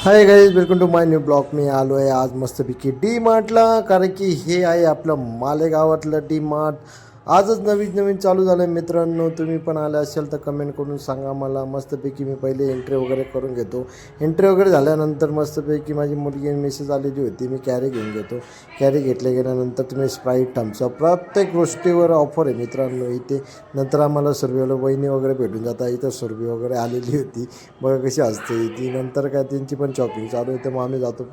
High guys, welcome to my new blog. मी आलो आहे आज मस्तपैकी डी मार्टला, कारण की हे आहे आपलं मालेगावातलं डी मार्ट. आजच नवीन चालू झालं आहे मित्रांनो. तुम्ही पण आले असेल तर कमेंट करून सांगा मला. मस्तपैकी मी पहिले एंट्री वगैरे करून घेतो. एंट्री वगैरे झाल्यानंतर मस्तपैकी माझी मुलगी मेसेज आलेली होती, मी कॅरी घेऊन घेतो. कॅरी गेल्यानंतर तुम्ही स्प्राईट, थम्सअप प्रत्येक गोष्टीवर ऑफर आहे मित्रांनो इथे. नंतर आम्हाला सर्वेला वहिनी वगैरे भेटून जातात. इथं सर्वे वगैरे आलेली होती, बघा कशी असते ती. नंतर काय त्यांची पण शॉपिंग चालू होते. मग आम्ही जातो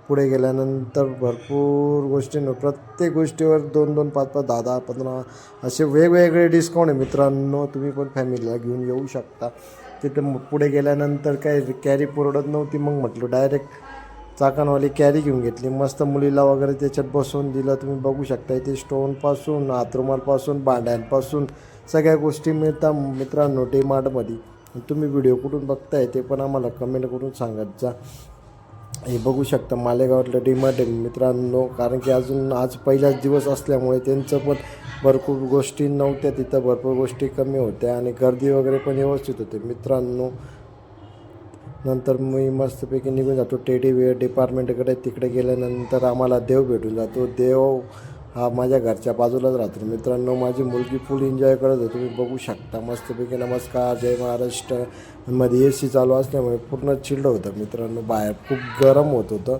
पुढे गेल्यानंतर भरपूर गोष्टींवर, प्रत्येक गोष्टीवर 2-2, 5-5, 10-10, 15 असे वेगवेगळे डिस्काउंट आहे मित्रांनो. तुम्ही पण फॅमिलीला घेऊन येऊ शकता. तिथं पुढे गेल्यानंतर काय कॅरी पुरवत नव्हती, मग म्हटलं डायरेक्ट चाकणवाली कॅरी घेऊन घेतली. मस्त मुलीला वगैरे त्याच्यात बसवून दिलं. तुम्ही बघू शकता इथे स्टोनपासून, हातरुमालपासून, भांड्यांपासून सगळ्या गोष्टी मिळतात मित्रांनो डी मार्टमध्ये. तुम्ही व्हिडिओ कुठून बघताय ते पण आम्हाला कमेंट करून सांगत जा. हे बघू शकता मालेगावातलं डी मार्ट आहे मित्रांनो, कारण की अजून आज पहिलाच दिवस असल्यामुळे त्यांचं पण भरपूर गोष्टी नव्हत्या तिथं, भरपूर गोष्टी कमी होत्या आणि गर्दी वगैरे पण व्यवस्थित होते मित्रांनो. नंतर मी मस्तपैकी निघून जातो टेडीवेअर डिपार्टमेंटकडे. तिकडे गेल्यानंतर आम्हाला देव भेटून जातो. देव हा माझ्या घरच्या बाजूलाच राहतो मित्रांनो. माझी मुलगी फुल एन्जॉय करत होती, तुम्ही बघू शकता. मस्तपैकी नमस्कार, जय महाराष्ट्र मध्ये AC चालू असल्यामुळे पूर्ण चिल्ड होतं मित्रांनो. बाहेर खूप गरम होत होतं.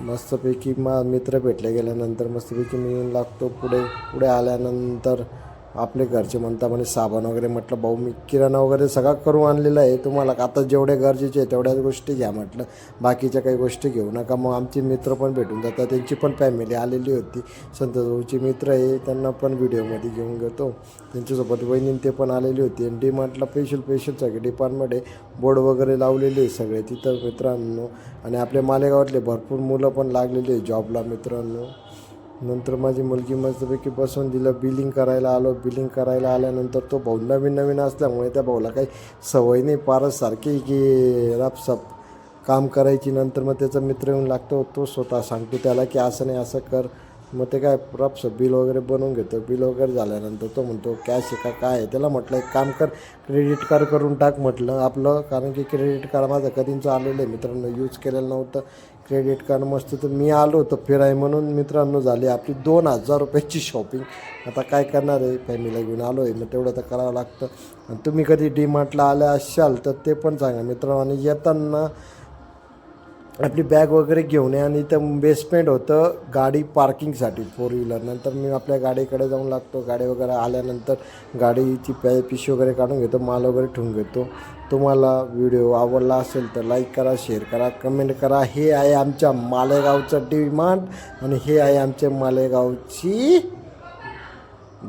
मस्तपैकी मित्र भेटले गेल्यानंतर मस्तपैकी मी येऊन लागतो पुढे आल्यानंतर आपले घरचे म्हणता म्हणे साबण वगैरे. म्हटलं भाऊ मी किराणा वगैरे सगळा करून आणलेला आहे, तुम्हाला आता जेवढे गरजेचे आहे तेवढ्याच गोष्टी घ्या म्हटलं, बाकीच्या काही गोष्टी घेऊ नका. मग आमचे मित्र पण भेटून जातात, त्यांची पण फॅमिली आलेली होती. संतोष भाऊची मित्र आहे, त्यांना पण व्हिडिओमध्ये घेऊन घेतो. त्यांच्यासोबत वहिनी ते पण आलेली होती. आणि डी मार्टला स्पेशल सगळे डिपार्टमेंट आहे, बोर्ड वगैरे लावलेले आहे सगळे तिथं मित्रांनो. आणि आपल्या मालेगावातले भरपूर मुलं पण लागलेली आहे जॉबला मित्रांनो. नंतर माझी मुलगी मस्तपैकी बसवून दिलं. बिलिंग करायला आलो. बिलिंग करायला आल्यानंतर तो भाऊ नवीन असल्यामुळे त्या भाऊला काही सवय नाही पारस सारखी की रपसप काम करायची. नंतर मग त्याचा मित्र येऊन लागतो, तो स्वतः सांगतो त्याला की असं नाही असं कर. मग ते काय रपसप बिल वगैरे बनवून घेतो. बिल वगैरे झाल्यानंतर तो म्हणतो कॅश आहे का काय आहे. त्याला म्हटलं एक काम कर, क्रेडिट कार्ड करून टाक म्हटलं आपलं, कारण की क्रेडिट कार्ड माझं कधीचं आलेलं आहे मित्रांनो, यूज केलेलं नव्हतं क्रेडिट कार्ड. मस्त तर मी आलो होतो फिराय म्हणून मित्रांनो, झाली आपली 2000 रुपयाची शॉपिंग. आता काय करणार आहे, फॅमिलीला घेऊन आलो आहे, मग तेवढं तर करावं लागतं. आणि तुम्ही कधी डी मार्टला आल्या असाल तर ते पण सांगा मित्रांनो. आणि येताना आपली बॅग वगैरे घेऊन ये. आणि इथं बेसमेंट होतं गाडी पार्किंगसाठी 4 व्हीलर. नंतर मी आपल्या गाडीकडे जाऊन लागतो. गाडी वगैरे आल्यानंतर गाडीची पिशवी वगैरे काढून घेतो, माल वगैरे ठेवून घेतो. तुम्हाला व्हिडिओ आवडला असेल तर लाईक करा, शेअर करा, कमेंट करा. हे आहे आमच्या मालेगावचं डी मार्ट आणि हे आहे आमच्या मालेगावची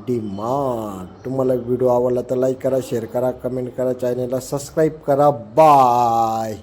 डी मार्ट. तुम्हाला व्हिडिओ आवडला तर लाईक करा, शेअर करा, कमेंट करा, चॅनलला सबस्क्राईब करा. बाय.